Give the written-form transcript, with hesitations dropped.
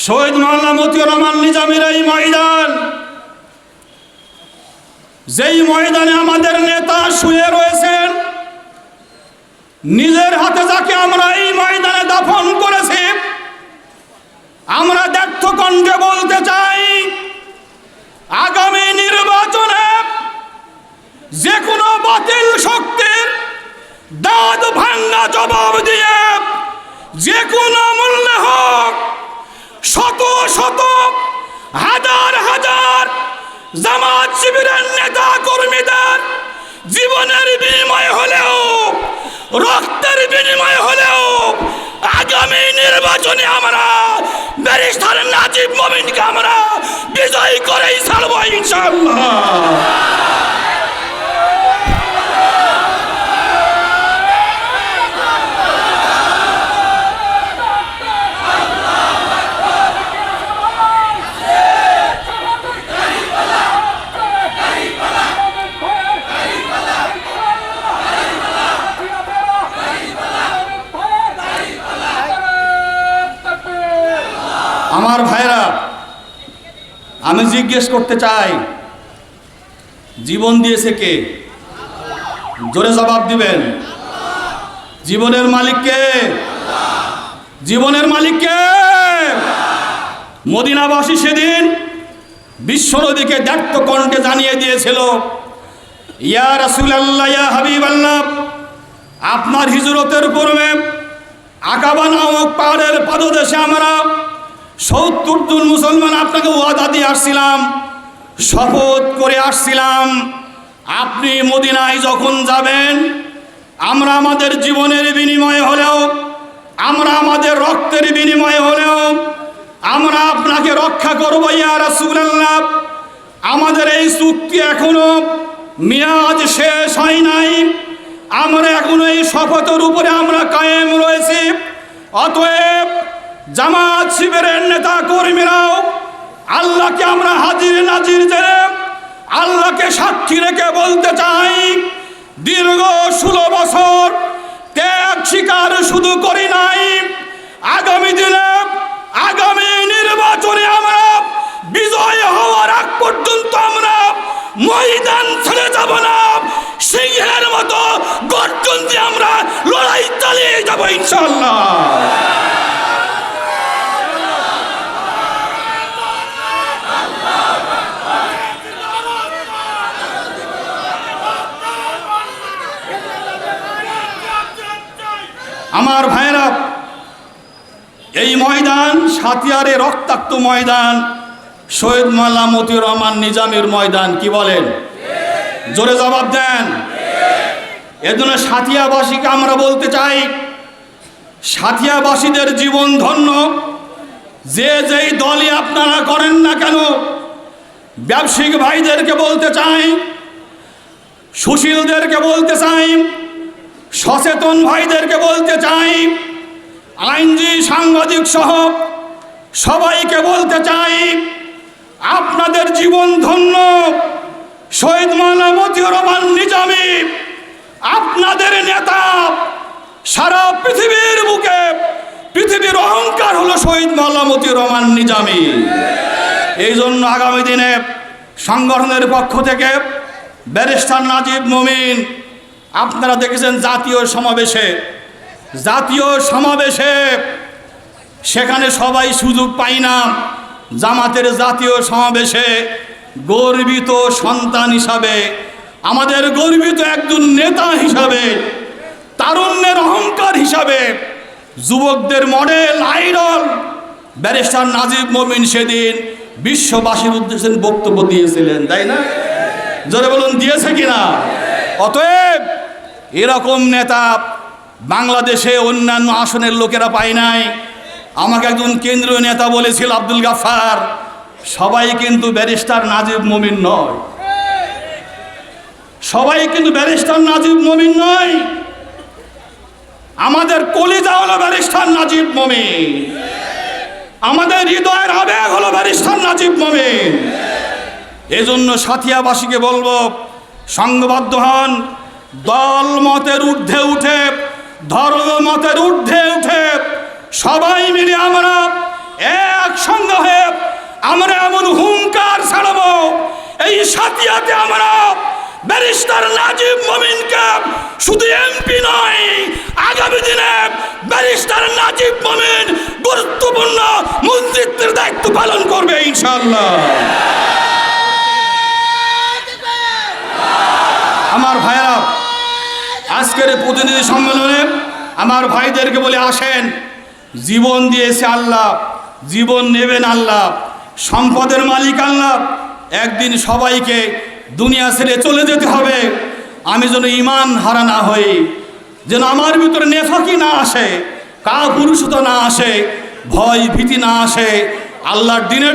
শহীদ মাওলানা মতিউর রহমান নিজামীর এই ময়দান, যেই ময়দানে আমাদের নেতা শুয়ে রয়েছেন, নিজের হাতে যাকে আমরা এই ময়দানে দাফন করেছি, আমরা ব্যর্থ কণ্ঠে বলতে চাই, আগামী নির্বাচনে যে কোনো বাতিল শক্তির দাঁত ভাঙ্গা জবাব দিয়ে যে কোনো মূল্যে হোক শত শত হাজার হাজার জামাত শিবিরের নেতা কর্মীদের জীবনের বিনিময় হলেও, রক্তের বিনিময় হলেও আগামী নির্বাচনে আমরা ব্যারিস্টার নাজিব মোমিনকে আমরা বিজয়ী করেই ছাড়ব ইনশাআল্লাহ। আমার ভাইরা, আমি জিজ্ঞেস করতে চাই, জীবন দিয়েছে কে? জোরে জবাব দিবেন। জীবনের মালিক কে? জীবনের মালিক কে? মদিনাবাসী সেদিন বিশ্বনবীকে ব্যর্থ কণ্ঠে জানিয়ে দিয়েছিল, ইয়া রাসূলুল্লাহ, ইয়া হাবিবাল্লাহ, আপনার হিজরতের পূর্বে আকাবা নামক পাহাড়ের পাদদেশে আমরা ৭০ জন মুসলমান আপনাকে ওয়াদা দিয়ে আসছিলাম, শপথ করে আসছিলাম, আপনি মদিনায় যখন যাবেন আমরা আমাদের জীবনের বিনিময়ে হলেও, আমরা আমাদের রক্তের বিনিময়ে হলেও আমরা আপনাকে রক্ষা করব ইয়া রাসূলুল্লাহ। আমাদের এই চুক্তি এখনো মেয়াদ শেষ হয় নাই, আমরা এখনো এই শপথের উপরে আমরা কায়েম রয়েছি। অতএব জামাত শিবিরের নেতা কর্মীরাও আল্লাহকে আমরা হাজির নাজির জেনে আল্লাহকে সাক্ষী রেখে বলতে চাই, দীর্ঘ 16 বছর ত্যাগ স্বীকার শুধু করি নাই, আগামী দিনে আগামী নির্বাচনে আমরা বিজয় হওয়ার আগ পর্যন্ত আমরা ময়দান ছেড়ে যাব না, সিংহের মতো গর্জন দিয়ে আমরা লড়াই চালিয়ে যাব ইনশাআল্লাহ। আমার ভাইরা, এই ময়দান সাতিয়ারে রক্তাক্ত ময়দান, শহীদ মাওলানা মতিউর রহমান নিজামীর ময়দান। কি বলেন? জোরে জবাব দেন। এজন্য সাতিয়াবাসীকে আমরা বলতে চাই, সাতিয়াবাসীদের জীবন ধন্য। যে যেই দলই আপনারা করেন না কেন, ব্যবসায়িক ভাইদেরকে বলতে চাই, সুশীলদেরকে বলতে চাই, সচেতন ভাইদেরকে বলতে চাই, আইনজীবী সাংবাদিক সহ সবাইকে বলতে চাই, আপনাদের জীবন ধন্য। শহীদ মাওলানা মতিউর রহমান নিজামী আপনাদের নেতা। সারা পৃথিবীর বুকে পৃথিবীর অহংকার হলো শহীদ মাওলানা মতিউর রহমান নিজামী। এই জন্য আগামী দিনে সংগঠনের পক্ষ থেকে ব্যারিস্টার নাজিব মোমিন, আপনারা দেখেছেন জাতীয় সমাবেশে সেখানে সবাই সুযোগ পায় না। জামাতের জাতীয় সমাবেশে গর্বিত সন্তান হিসাবে, আমাদের গর্বিত একজন নেতা হিসাবে, তারুণ্যের অহংকার হিসাবে, যুবকদের মডেল আইডল ব্যারিস্টার নাজিব মোমিন সেদিন বিশ্ববাসীর উদ্দেশ্যে বক্তব্য দিয়েছিলেন, তাই না? জোরে বলুন, দিয়েছে কিনা? অতএব এরকম নেতা বাংলাদেশে অন্যান্য আসনের লোকেরা পায় নাই। আমাকে একজন কেন্দ্রীয় নেতা বলেছিল, আব্দুল গাফফার, সবাই কিন্তু ব্যারিস্টার নাজিব মোমিন নয়, সবাই কিন্তু ব্যারিস্টার নাজিব মোমিন নয়। আমাদের কলিজা হলো ব্যারিস্টার নাজিব মোমিন, আমাদের হৃদয়ের আবেগ হলো ব্যারিস্টার নাজিব মোমিন। এজন্য সাথিয়াবাসীকে বলবো, সংঘবদ্ধ হন, দল মতের ঊর্ধ্বে উঠে, ধর্ম মতের ঊর্ধ্বে উঠে সবাই মিলে আমরা একসঙ্গে হয়ে আমরা এমন হুঙ্কার ছাড়বো, এই সাথিয়াতে আমরা ব্যারিস্টার নাজিব মমিনকে শুধু এমপি নয়, আগামী দিনে ব্যারিস্টার নাজিব মমিন গুরুত্বপূর্ণ মন্ত্রিত্বের দায়িত্ব পালন করবে ইনশাআল্লাহ। আমার ভাইরা, আজকের প্রতিনিধি সম্মেলনে আমার ভাইদেরকে বলে আসেন, জীবন দিয়েছে আল্লাহ, জীবন নেবেন আল্লাহ, সম্পদের মালিক আল্লাহ। একদিন সবাইকে দুনিয়া ছেড়ে চলে যেতে হবে। আমি যেন ঈমান হারা না হই, যেন আমার ভিতরে নেফাকি না আসে, কাপুরুষতা না আসে, ভয় ভীতি না আসে, আল্লাহর দিনের